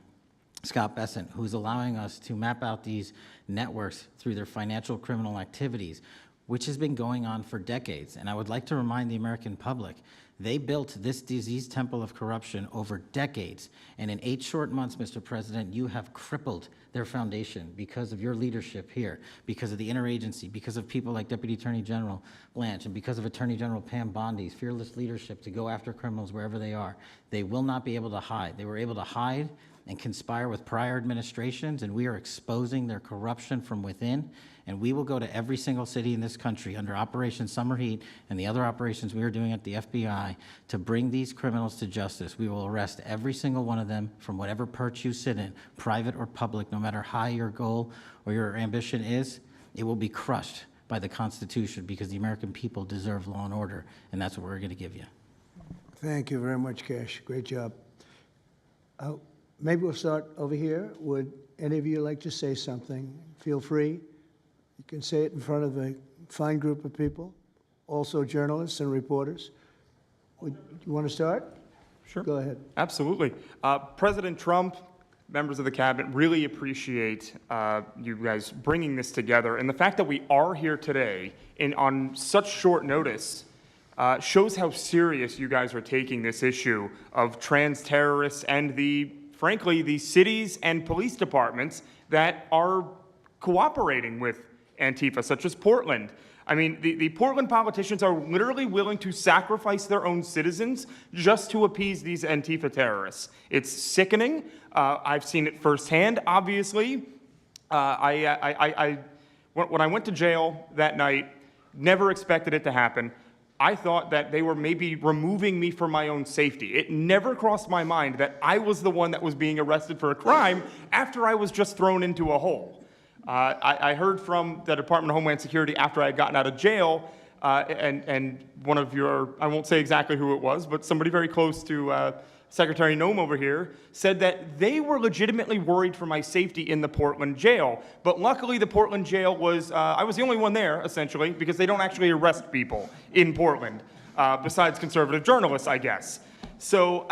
Scott Bessent, who's allowing us to map out these networks through their financial criminal activities, which has been going on for decades. And I would like to remind the American public, they built this disease temple of corruption over decades. And in 8 short months, Mr. President, you have crippled their foundation because of your leadership here, because of the interagency, because of people like Deputy Attorney General Blanche, and because of Attorney General Pam Bondi's fearless leadership to go after criminals wherever they are. They will not be able to hide. They were able to hide and conspire with prior administrations, and we are exposing their corruption from within. And we will go to every single city in this country under Operation Summer Heat and the other operations we are doing at the FBI to bring these criminals to justice. We will arrest every single one of them from whatever perch you sit in, private or public, no matter how your goal or your ambition is. It will be crushed by the Constitution because the American people deserve law and order, and that's what we're going to give you. Thank you very much, Cash. Great job. Maybe we'll start over here. Would any of you like to say something? Feel free. You can say it in front of a fine group of people, also journalists and reporters. You want to start? Sure. Go ahead. Absolutely. President Trump, members of the cabinet, really appreciate you guys bringing this together. And the fact that we are here today on such short notice shows how serious you guys are taking this issue of trans terrorists and frankly, the cities and police departments that are cooperating with Antifa, such as Portland. I mean, the Portland politicians are literally willing to sacrifice their own citizens just to appease these Antifa terrorists. It's sickening. I've seen it firsthand, obviously. When I went to jail that night, never expected it to happen. I thought that they were maybe removing me for my own safety. It never crossed my mind that I was the one that was being arrested for a crime after I was just thrown into a hole. I heard from the Department of Homeland Security after I had gotten out of jail, and one of your, I won't say exactly who it was, but somebody very close to Secretary Noem over here, said that they were legitimately worried for my safety in the Portland jail. But luckily, the Portland jail was, I was the only one there, essentially, because they don't actually arrest people in Portland, besides conservative journalists, I guess. So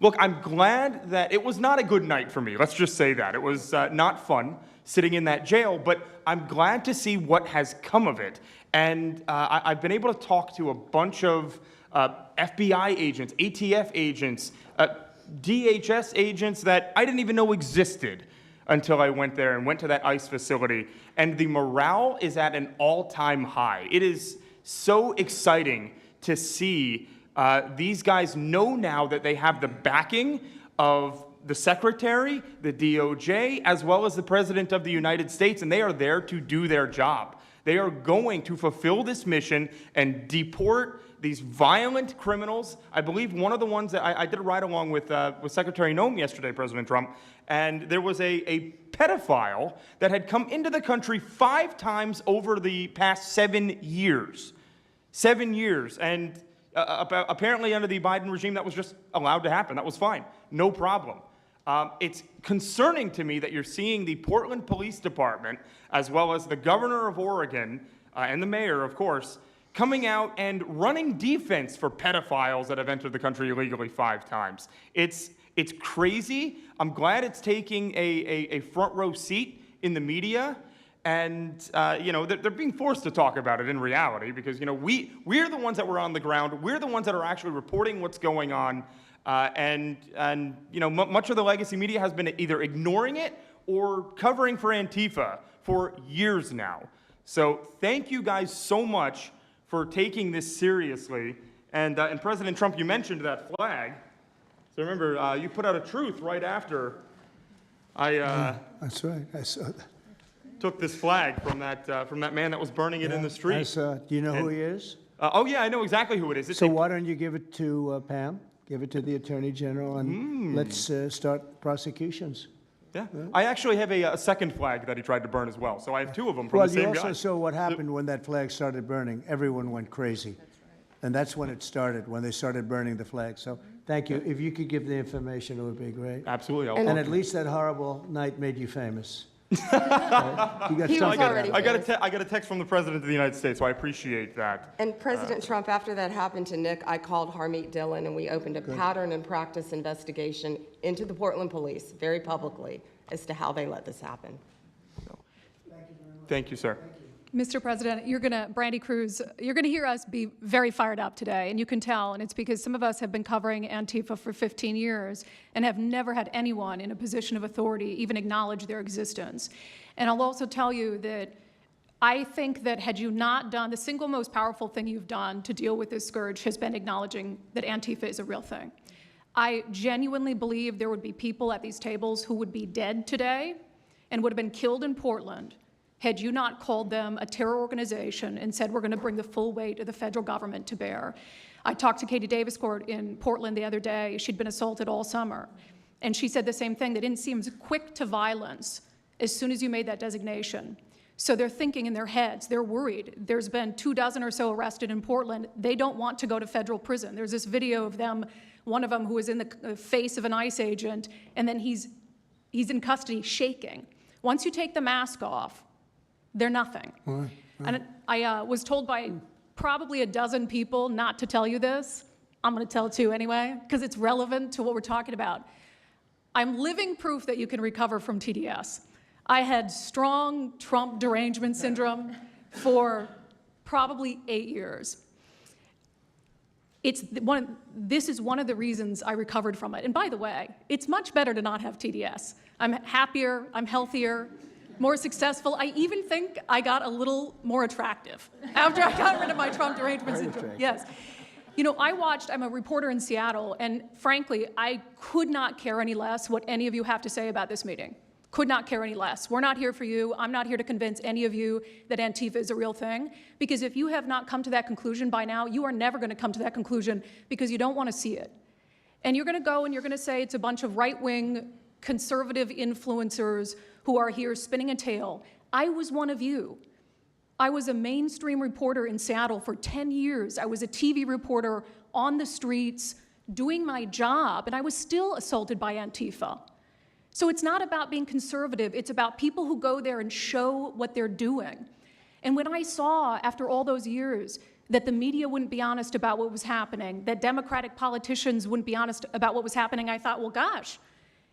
Look, I'm glad that it was not a good night for me. Let's just say that. It was not fun sitting in that jail, but I'm glad to see what has come of it. And I've been able to talk to a bunch of FBI agents, ATF agents, DHS agents that I didn't even know existed until I went there and went to that ICE facility. And the morale is at an all-time high. It is so exciting to see these guys know now that they have the backing of the Secretary, the DOJ, as well as the President of the United States, and they are there to do their job. They are going to fulfill this mission and deport these violent criminals. I believe one of the ones that I did a ride-along with Secretary Noem yesterday, President Trump, and there was a pedophile that had come into the country 5 times over the past 7 years. 7 years, and apparently under the Biden regime, that was just allowed to happen. That was fine, no problem. It's concerning to me that you're seeing the Portland Police Department, as well as the governor of Oregon, and the mayor, of course, coming out and running defense for pedophiles that have entered the country illegally 5 times. It's crazy. I'm glad it's taking a front row seat in the media. And, they're being forced to talk about it in reality because, we're the ones that were on the ground. We're the ones that are actually reporting what's going on. Much of the legacy media has been either ignoring it or covering for Antifa for years now. So thank you guys so much for taking this seriously. And President Trump, you mentioned that flag. So remember, you put out a truth right after That's right. I saw that. Took this flag from that man that was burning it in the street. I saw it. Do you know who he is? Oh yeah, I know exactly who it is. So why don't you give it to Pam? Give it to the Attorney General, and let's start prosecutions. Yeah. I actually have a second flag that he tried to burn as well. So I have 2 of them from the same guy. Well, you also saw what happened when that flag started burning. Everyone went crazy. That's right. And that's when it started, when they started burning the flag. So thank you. If you could give the information, it would be great. Absolutely. And at least that horrible night made you famous. I got a text from the President of the United States, so I appreciate that. And President Trump, after that happened to Nick, I called Harmeet Dillon, and we opened a pattern and practice investigation into the Portland police, very publicly, as to how they let this happen. Thank you, sir. Mr. President, Brandy Cruz, you're going to hear us be very fired up today, and you can tell, and it's because some of us have been covering Antifa for 15 years and have never had anyone in a position of authority even acknowledge their existence. And I'll also tell you that I think that had you not done, the single most powerful thing you've done to deal with this scourge has been acknowledging that Antifa is a real thing. I genuinely believe there would be people at these tables who would be dead today and would have been killed in Portland had you not called them a terror organization and said we're going to bring the full weight of the federal government to bear. I talked to Katie Daviscourt in Portland the other day. She'd been assaulted all summer. And she said the same thing. They didn't seem quick to violence as soon as you made that designation. So they're thinking in their heads. They're worried. There's been 24 or so arrested in Portland. They don't want to go to federal prison. There's this video of them, one of them who was in the face of an ICE agent, and then he's in custody shaking. Once you take the mask off, they're nothing. And I was told by probably a dozen people not to tell you this. I'm going to tell it to you anyway, because it's relevant to what we're talking about. I'm living proof that you can recover from TDS. I had strong Trump derangement syndrome for probably 8 years. This is one of the reasons I recovered from it. And by the way, it's much better to not have TDS. I'm happier, I'm healthier, more successful. I even think I got a little more attractive after I got rid of my Trump derangement syndrome. Yes. I'm a reporter in Seattle, and frankly, I could not care any less what any of you have to say about this meeting. Could not care any less. We're not here for you. I'm not here to convince any of you that Antifa is a real thing, because if you have not come to that conclusion by now, you are never going to come to that conclusion because you don't want to see it. And you're going to go and you're going to say it's a bunch of right-wing conservative influencers who are here spinning a tale. I was one of you. I was a mainstream reporter in Seattle for 10 years. I was a TV reporter on the streets doing my job, and I was still assaulted by Antifa. So it's not about being conservative. It's about people who go there and show what they're doing. And when I saw, after all those years, that the media wouldn't be honest about what was happening, that Democratic politicians wouldn't be honest about what was happening, I thought, well, gosh,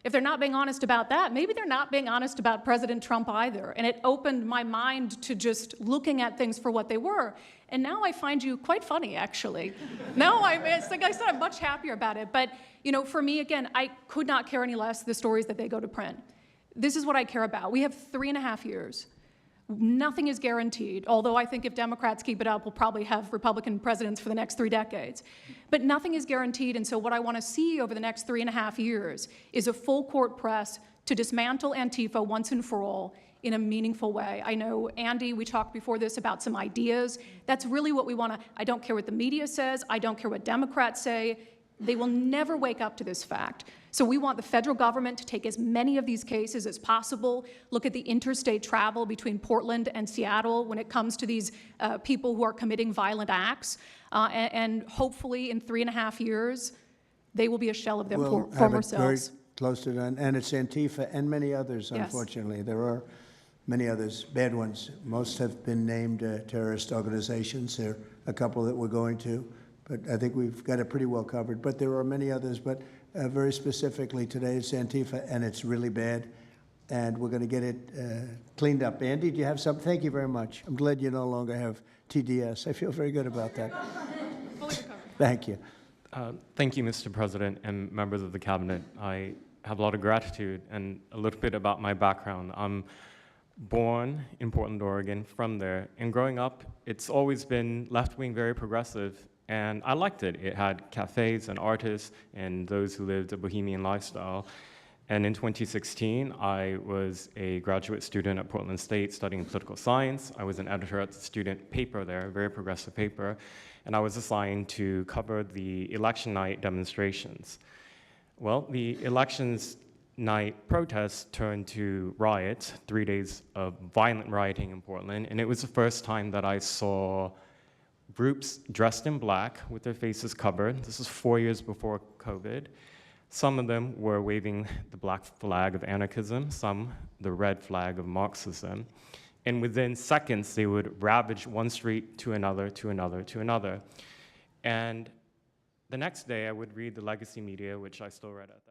if they're not being honest about that, maybe they're not being honest about President Trump either. And it opened my mind to just looking at things for what they were. And now I find you quite funny, actually. Now, it's like I said, I'm much happier about it. But, you know, for me, again, I could not care any less the stories that they go to print. This is what I care about. We have 3.5 years. Nothing is guaranteed, although I think if Democrats keep it up, we'll probably have Republican presidents for the next 3 decades. But nothing is guaranteed, and so what I want to see over the next 3.5 years is a full court press to dismantle Antifa once and for all in a meaningful way. I know, Andy, we talked before this about some ideas. That's really what we want to, I don't care what the media says, I don't care what Democrats say. They will never wake up to this fact. So we want the federal government to take as many of these cases as possible, look at the interstate travel between Portland and Seattle when it comes to these people who are committing violent acts, and hopefully in 3.5 years, they will be a shell of their former selves. Very close to that, and it's Antifa and many others, unfortunately. Yes. There are many others, bad ones. Most have been named terrorist organizations. There are a couple that we're going to. But I think we've got it pretty well covered. But there are many others. But very specifically today, it's Antifa, and it's really bad. And we're going to get it cleaned up. Andy, do you have something? Thank you very much. I'm glad you no longer have TDS. I feel very good about that. Thank you. Thank you, Mr. President and members of the Cabinet. I have a lot of gratitude and a little bit about my background. I'm born in Portland, Oregon, from there. And growing up, it's always been left-wing, very progressive. And I liked it. It had cafes and artists and those who lived a bohemian lifestyle. And in 2016, I was a graduate student at Portland State studying political science. I was an editor at the student paper there, a very progressive paper. And I was assigned to cover the election night demonstrations. Well, the elections night protests turned to riots, 3 days of violent rioting in Portland. And it was the first time that I saw groups dressed in black with their faces covered. This is 4 years before COVID. Some of them were waving the black flag of anarchism, some the red flag of Marxism. And within seconds, they would ravage one street to another, to another, to another. And the next day, I would read the legacy media, which I still read at